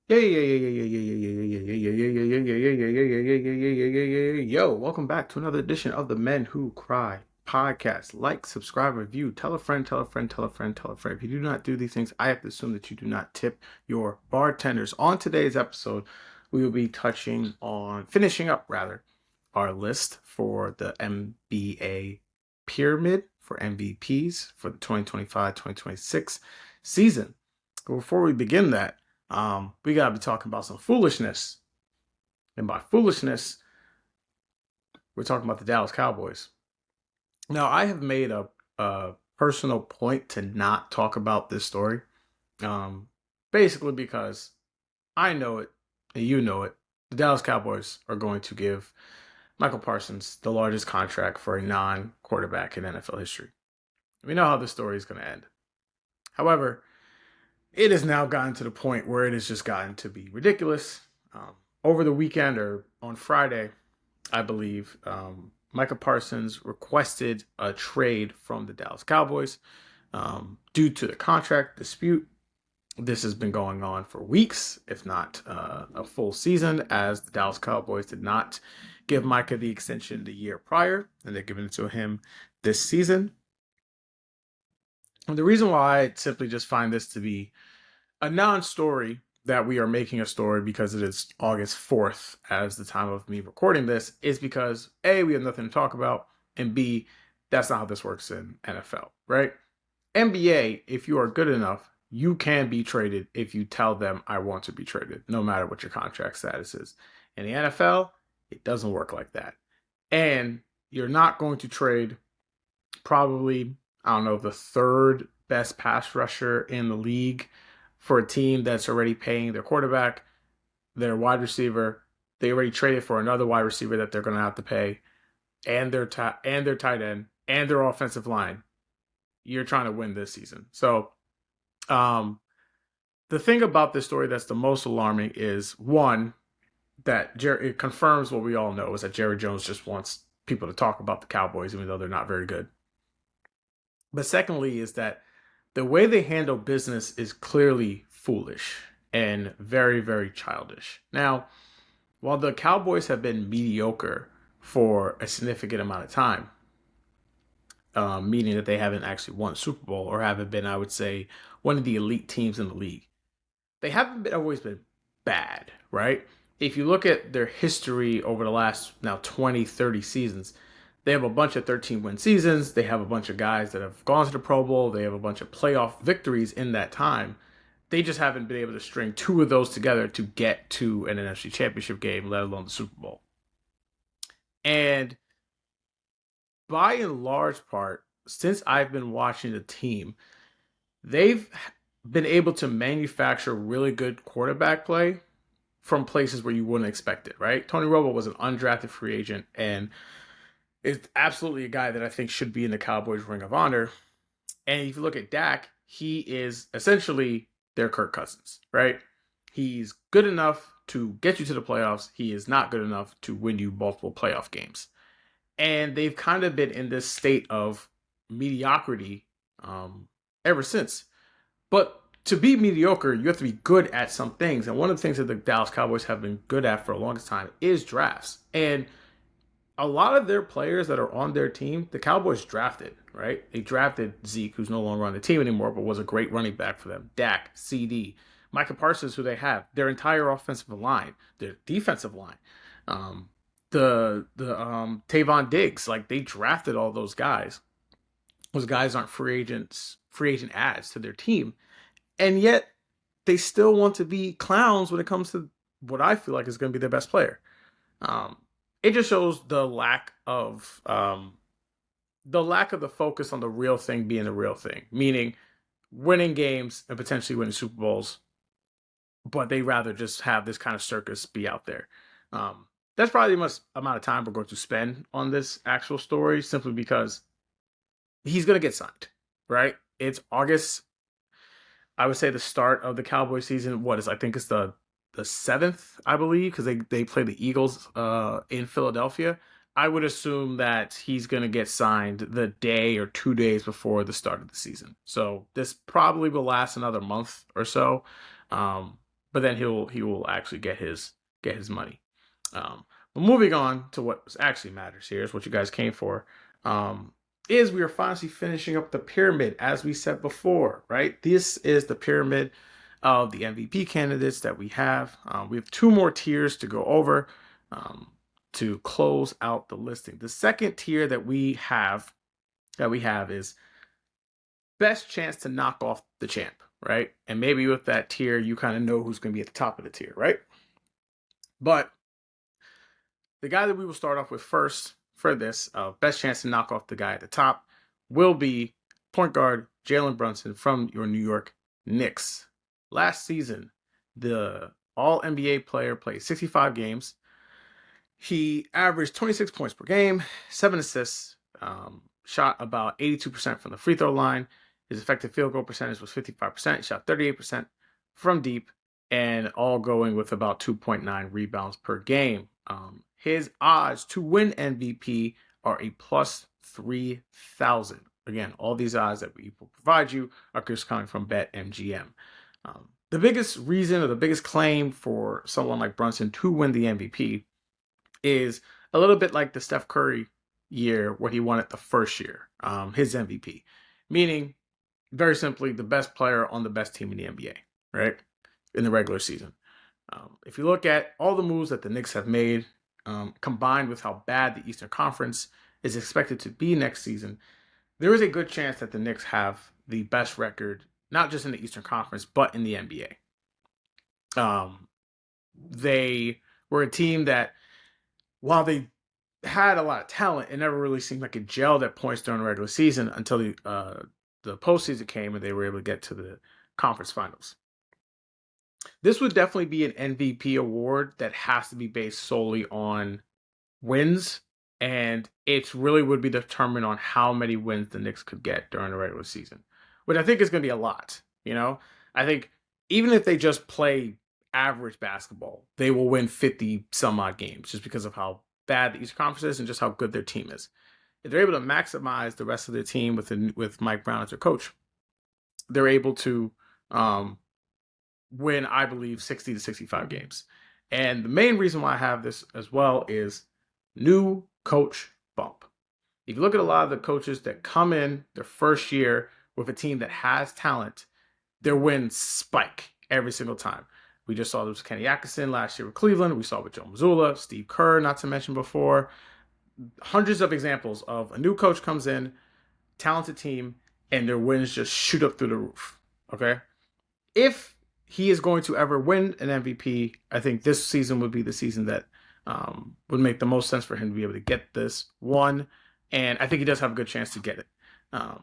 Yo, welcome back to another edition of the Men Who Cry podcast. Like, subscribe, review, tell a friend, tell a friend, tell a friend, tell a friend. If you do not do these things, I have to assume that you do not tip your bartenders. On today's episode, we will be finishing up our list for the NBA pyramid for MVPs for the 2025-2026 season. But before we begin that, we gotta be talking about some foolishness. And by foolishness, we're talking about the Dallas Cowboys. Now, I have made a personal point to not talk about this story. Basically because I know it and you know it. The Dallas Cowboys are going to give Michael Parsons the largest contract for a non-quarterback in NFL history. We know how this story is going to end. However, it has now gotten to the point where it has just gotten to be ridiculous. Over the weekend or on Friday, I believe, Micah Parsons requested a trade from the Dallas Cowboys due to the contract dispute. This has been going on for weeks, if not a full season, as the Dallas Cowboys did not give Micah the extension the year prior, and they're giving it to him this season. And the reason why I simply just find this to be a non-story that we are making a story because it is August 4th as the time of me recording this is because A, we have nothing to talk about, and B, that's not how this works in NFL, right? NBA, if you are good enough, you can be traded if you tell them I want to be traded, no matter what your contract status is. In the NFL, it doesn't work like that. And you're not going to trade probably, I don't know, the third best pass rusher in the league for a team that's already paying their quarterback, their wide receiver. They already traded for another wide receiver that they're going to have to pay, and their tight end, and their offensive line. You're trying to win this season. So, the thing about this story that's the most alarming is, one, that it confirms what we all know, is that Jerry Jones just wants people to talk about the Cowboys, even though they're not very good. But secondly, is that the way they handle business is clearly foolish and very, very childish. Now, while the Cowboys have been mediocre for a significant amount of time, meaning that they haven't actually won a Super Bowl or haven't been, I would say, one of the elite teams in the league, they haven't always been bad, right? If you look at their history over the last now 20, 30 seasons, they have a bunch of 13-win seasons. They have a bunch of guys that have gone to the Pro Bowl. They have a bunch of playoff victories in that time. They just haven't been able to string two of those together to get to an NFC Championship game, let alone the Super Bowl. And by and large part, since I've been watching the team, they've been able to manufacture really good quarterback play from places where you wouldn't expect it, right? Tony Romo was an undrafted free agent and is absolutely a guy that I think should be in the Cowboys Ring of Honor. And if you look at Dak, he is essentially their Kirk Cousins, right? He's good enough to get you to the playoffs. He is not good enough to win you multiple playoff games. And they've kind of been in this state of mediocrity ever since. But to be mediocre, you have to be good at some things. And one of the things that the Dallas Cowboys have been good at for a longest time is drafts. And a lot of their players that are on their team, the Cowboys drafted, right? They drafted Zeke, who's no longer on the team anymore, but was a great running back for them. Dak, CD, Micah Parsons, who they have, their entire offensive line, their defensive line, the Tavon Diggs, like they drafted all those guys. Those guys aren't free agent adds to their team, and yet they still want to be clowns when it comes to what I feel like is going to be their best player. It just shows the lack of the focus on the real thing being the real thing, meaning winning games and potentially winning Super Bowls, but they rather just have this kind of circus be out there. That's probably the most amount of time we're going to spend on this actual story, simply because he's going to get signed, right? It's August. I would say the start of the Cowboy season. I think it's the 7th, I believe, because they play the Eagles in Philadelphia. I would assume that he's going to get signed the day or 2 days before the start of the season. So this probably will last another month or so. but then he will actually get his money. But moving on to what actually matters here is what you guys came for. Um, is we are finally finishing up the pyramid as we said before, right? This is the pyramid of the MVP candidates that we have. We have two more tiers to go over um, to close out the listing. The second tier that we have is best chance to knock off the champ, right? And maybe with that tier, you kind of know who's going to be at the top of the tier, right? But the guy that we will start off with first for this best chance to knock off the guy at the top will be point guard Jalen Brunson from your New York Knicks. Last season, the All NBA player played 65 games. He averaged 26 points per game, 7 assists, shot about 82% from the free throw line. His effective field goal percentage was 55%. He shot 38% from deep, and all going with about 2.9 rebounds per game. His odds to win MVP are a plus 3,000. Again, all these odds that we will provide you are just coming from BetMGM. The biggest reason or the biggest claim for someone like Brunson to win the MVP is a little bit like the Steph Curry year when he won it the first year, his MVP, meaning very simply the best player on the best team in the NBA, right? In the regular season. If you look at all the moves that the Knicks have made, combined with how bad the Eastern Conference is expected to be next season, there is a good chance that the Knicks have the best record, not just in the Eastern Conference, but in the NBA. They were a team that, while they had a lot of talent, it never really seemed like it gelled at points during the regular season until the postseason came and they were able to get to the conference finals. This would definitely be an MVP award that has to be based solely on wins, and it really would be determined on how many wins the Knicks could get during the regular season, which I think is going to be a lot. I think even if they just play average basketball, they will win 50 some odd games just because of how bad the Eastern Conference is and just how good their team is. If they're able to maximize the rest of their team with Mike Brown as their coach, they're able to win, I believe, 60 to 65 games. And the main reason why I have this as well is new coach bump. If you look at a lot of the coaches that come in their first year with a team that has talent, their wins spike every single time. We just saw this with Kenny Atkinson last year with Cleveland. We saw with Joe Mazzulla, Steve Kerr, not to mention before. Hundreds of examples of a new coach comes in, talented team, and their wins just shoot up through the roof. Okay? If he is going to ever win an MVP, I think this season would be the season that would make the most sense for him to be able to get this one. And I think he does have a good chance to get it. I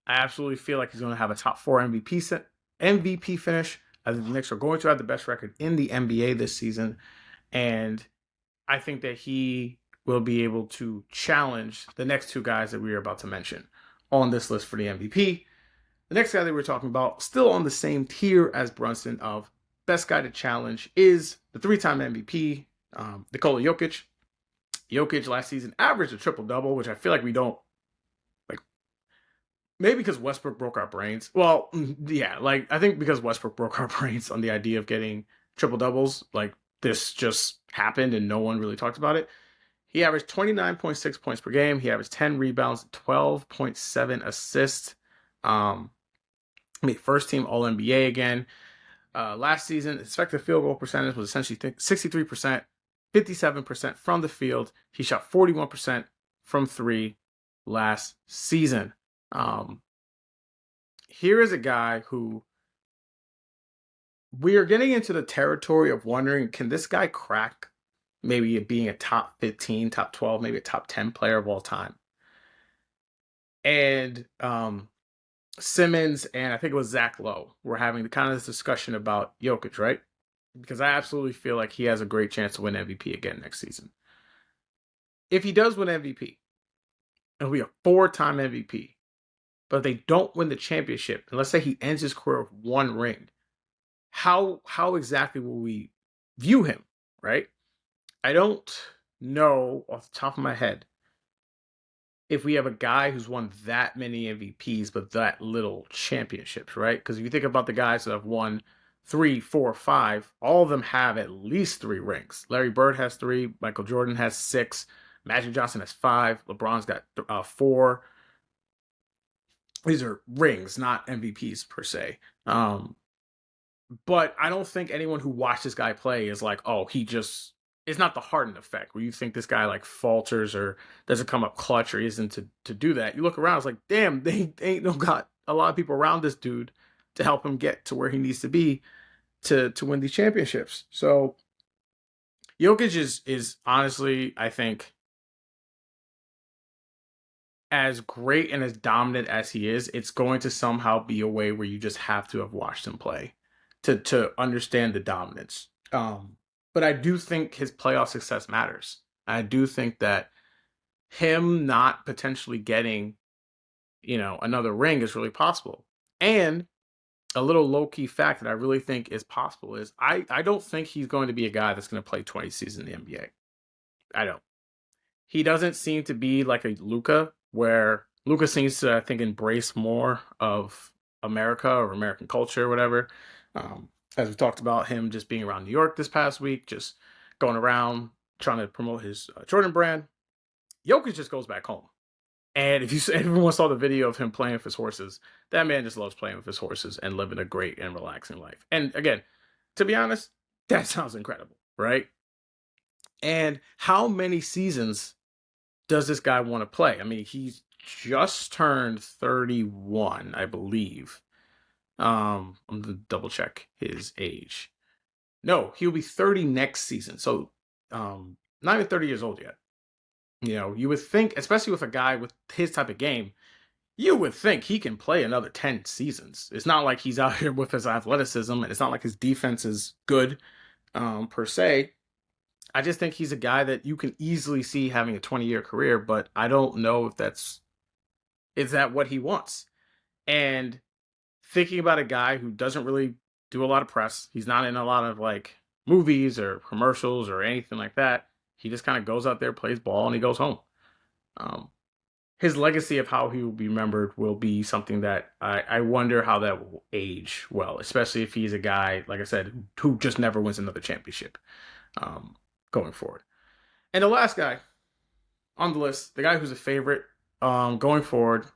absolutely feel like he's going to have a top 4 MVP finish. I think the Knicks are going to have the best record in the NBA this season. And I think that he will be able to challenge the next two guys that we are about to mention on this list for the MVP. The next guy that we're talking about, still on the same tier as Brunson of best guy to challenge, is the 3-time MVP, Nikola Jokic. Jokic last season averaged a triple-double, which I feel like we don't, like, maybe because Westbrook broke our brains. Well, yeah, like, I think because Westbrook broke our brains on the idea of getting triple-doubles, like, this just happened and no one really talked about it. He averaged 29.6 points per game. He averaged 10 rebounds, 12.7 assists. First team All NBA again. Last season, his effective field goal percentage was essentially 63%, 57% from the field. He shot 41% from three last season. Here is a guy who we are getting into the territory of wondering, can this guy crack maybe being a top 15, top 12, maybe a top 10 player of all time? And Simmons and I think it was Zach Lowe were having the kind of this discussion about Jokic, right? Because I absolutely feel like he has a great chance to win MVP again next season. If he does win MVP, it'll be a 4-time MVP. But if they don't win the championship, and let's say he ends his career with 1 ring, how exactly will we view him, right? I don't know off the top of my head if we have a guy who's won that many MVPs but that little championships, right? Because if you think about the guys that have won three, four, five, all of them have at least 3 rings. Larry Bird has 3, Michael Jordan has 6, Magic Johnson has 5, LeBron's got 4. These are rings, not MVPs per se. But I don't think anyone who watched this guy play is like, oh, he just. It's not the Harden effect where you think this guy like falters or doesn't come up clutch or isn't to do that. You look around, it's like, damn, they ain't no got a lot of people around this dude to help him get to where he needs to be to win these championships. So Jokic is honestly, I think, as great and as dominant as he is, it's going to somehow be a way where you just have to have watched him play to understand the dominance. But I do think his playoff success matters. I do think that him not potentially getting, another ring is really possible. And a little low key fact that I really think is possible is I don't think he's going to be a guy that's going to play 20 seasons in the NBA. I don't. He doesn't seem to be like a Luka, where Luka seems to, I think, embrace more of America or American culture or whatever. As we talked about him just being around New York this past week, just going around trying to promote his Jordan brand. Jokic just goes back home. And if everyone saw the video of him playing with his horses, that man just loves playing with his horses and living a great and relaxing life. And again, to be honest, that sounds incredible, right? And how many seasons does this guy want to play? I mean, he's just turned 31, I believe. I'm gonna double check his age. No, he'll be 30 next season. So, not even 30 years old yet. You would think, especially with a guy with his type of game, you would think he can play another 10 seasons. It's not like he's out here with his athleticism, and it's not like his defense is good, per se. I just think he's a guy that you can easily see having a 20-year career, but I don't know if is that what he wants. And thinking about a guy who doesn't really do a lot of press, he's not in a lot of like movies or commercials or anything like that. He just kind of goes out there, plays ball, and he goes home. Um, his legacy of how he will be remembered will be something that I wonder how that will age well, especially if he's a guy, like I said, who just never wins another championship, going forward. And the last guy on the list, the guy who's a favorite, going forward,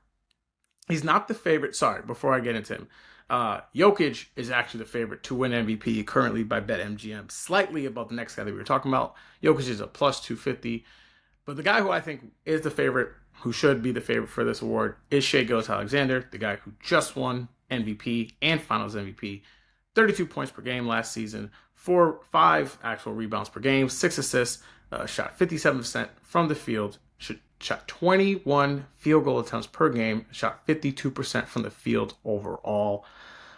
he's not the favorite. Sorry, before I get into him, Jokic is actually the favorite to win MVP currently by BetMGM, slightly above the next guy that we were talking about. Jokic is a plus 250. But the guy who I think is the favorite, who should be the favorite for this award, is Shai Gilgeous-Alexander, the guy who just won MVP and Finals MVP. 32 points per game last season, 5 actual rebounds per game, 6 assists, shot 57% from the field, shot 21 field goal attempts per game, shot 52% from the field overall,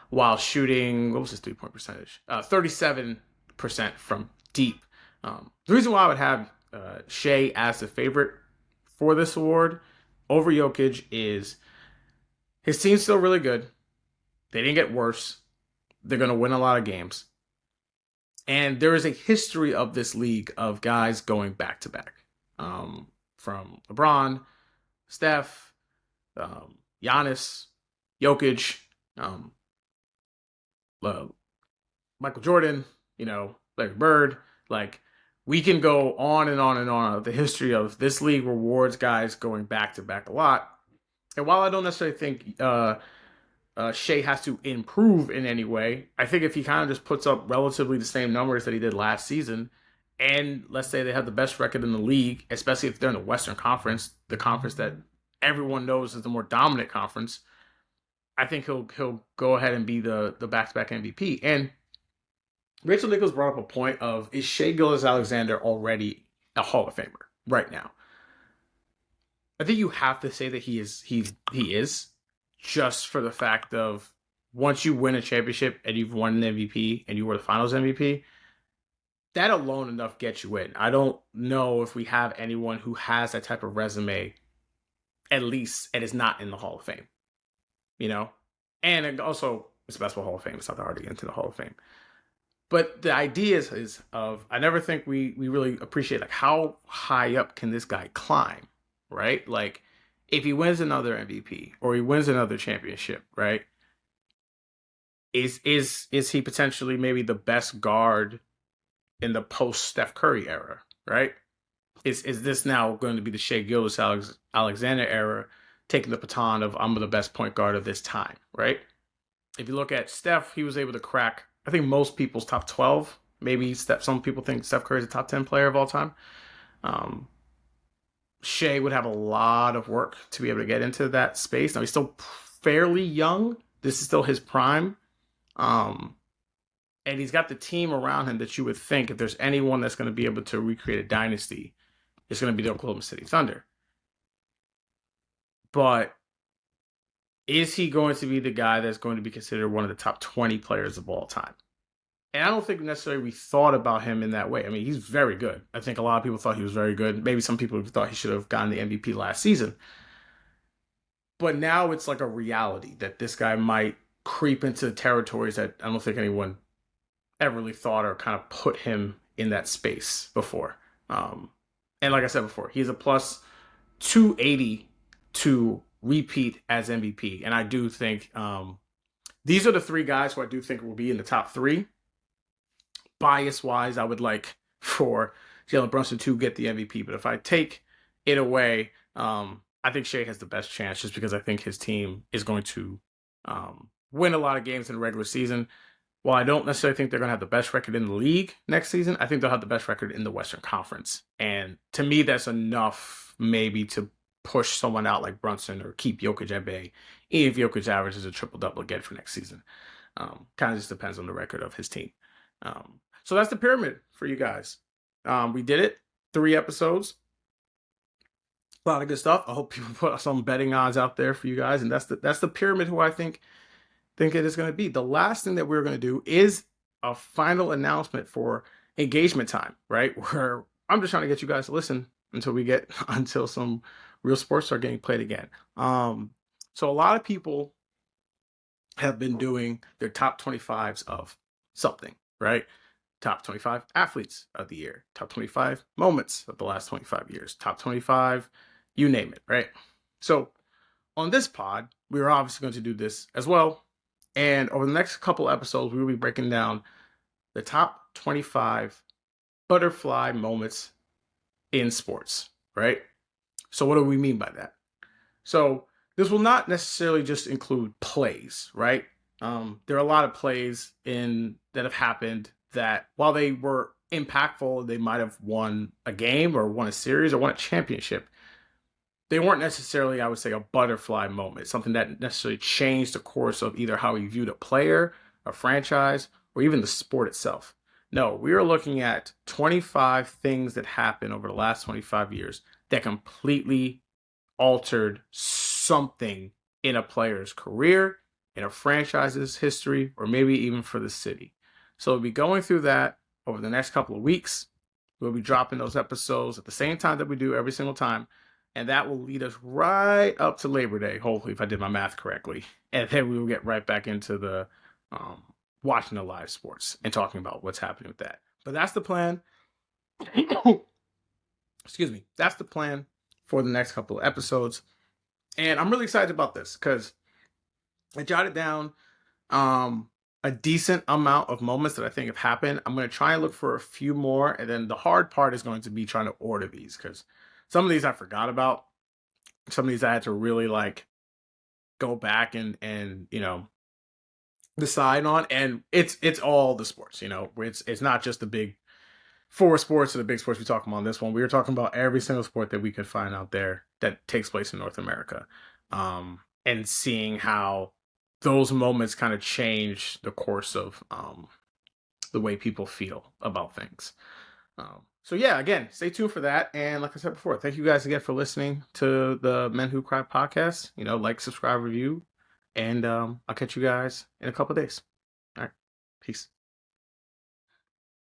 while shooting, what was his 3-point percentage? 37% from deep. The reason why I would have Shai as the favorite for this award over Jokic is his team's still really good. They didn't get worse. They're going to win a lot of games. And there is a history of this league of guys going back to back. From LeBron, Steph, Giannis, Jokic, Michael Jordan, Larry Bird. Like, we can go on and on and on. The history of this league rewards guys going back to back a lot. And while I don't necessarily think Shai has to improve in any way, I think if he kind of just puts up relatively the same numbers that he did last season, and let's say they have the best record in the league, especially if they're in the Western Conference, the conference that everyone knows is the more dominant conference, I think he'll go ahead and be the back-to-back MVP. And Rachel Nichols brought up a point of, is Shai Gilgeous-Alexander already a Hall of Famer right now? I think you have to say that he is, just for the fact of, once you win a championship and you've won an MVP and you were the Finals MVP, that alone enough gets you in. I don't know if we have anyone who has that type of resume, at least, and is not in the Hall of Fame. And also, it's the Basketball Hall of Fame. It's not that hard to get into the Hall of Fame. But the idea is of, I never think we really appreciate, like, how high up can this guy climb, right? Like, if he wins another MVP or he wins another championship, right? Is he potentially maybe the best guard in the post Steph Curry era, right? Is this now going to be the Shea Alexander era, taking the baton of I'm the best point guard of this time, right? If you look at Steph, he was able to crack, I think, most people's top 12. Maybe some people think Steph Curry is a top 10 player of all time. Um, Shea would have a lot of work to be able to get into that space. Now he's still fairly young. This is still his prime. Um, and he's got the team around him that you would think if there's anyone that's going to be able to recreate a dynasty, it's going to be the Oklahoma City Thunder. But is he going to be the guy that's going to be considered one of the top 20 players of all time? And I don't think necessarily we thought about him in that way. I mean, he's very good. I think a lot of people thought he was very good. Maybe some people thought he should have gotten the MVP last season. But now it's like a reality that this guy might creep into territories that I don't think anyone ever really thought or kind of put him in that space before. Um, and like I said before, he's a plus 280 to repeat as MVP. And I do think these are the three guys who I do think will be in the top three. Bias wise, I would like for Jalen Brunson to get the MVP. But if I take it away, I think Shea has the best chance just because I think his team is going to win a lot of games in the regular season. While I don't necessarily think they're going to have the best record in the league next season, I think they'll have the best record in the Western Conference. And to me, that's enough maybe to push someone out like Brunson or keep Jokic at bay, if Jokic averages a triple-double again for next season. Kind of just depends on the record of his team. So that's the pyramid for you guys. We did it. 3 episodes. A lot of good stuff. I hope people put some betting odds out there for you guys. And that's the pyramid who I think it is going to be. The last thing that we're going to do is a final announcement for engagement time, right? Where I'm just trying to get you guys to listen until some real sports start getting played again. So a lot of people have been doing their top 25s of something, right? Top 25 athletes of the year, top 25 moments of the last 25 years, top 25, you name it, right? So on this pod, we're obviously going to do this as well. And over the next couple episodes, we will be breaking down the top 25 butterfly moments in sports, right? So what do we mean by that? So this will not necessarily just include plays, right? There are a lot of plays that have happened that while they were impactful, they might have won a game or won a series or won a championship. They weren't necessarily, I would say, a butterfly moment, something that necessarily changed the course of either how we viewed a player, a franchise, or even the sport itself. No, we are looking at 25 things that happened over the last 25 years that completely altered something in a player's career, in a franchise's history, or maybe even for the city. So we'll be going through that over the next couple of weeks. We'll be dropping those episodes at the same time that we do every single time. And that will lead us right up to Labor Day, hopefully, if I did my math correctly. And then we will get right back into the watching the live sports and talking about what's happening with that. But that's the plan. Excuse me. That's the plan for the next couple of episodes. And I'm really excited about this because I jotted down a decent amount of moments that I think have happened. I'm going to try and look for a few more. And then the hard part is going to be trying to order these because some of these I forgot about. Some of these I had to really go back and decide on. And it's all the sports, it's not just the big 4 sports or the big sports we talk about on this one. We were talking about every single sport that we could find out there that takes place in North America. And seeing how those moments kind of change the course of the way people feel about things. So yeah, again, stay tuned for that. And like I said before, thank you guys again for listening to the Men Who Cry podcast. Like, subscribe, review, and I'll catch you guys in a couple of days. All right, peace.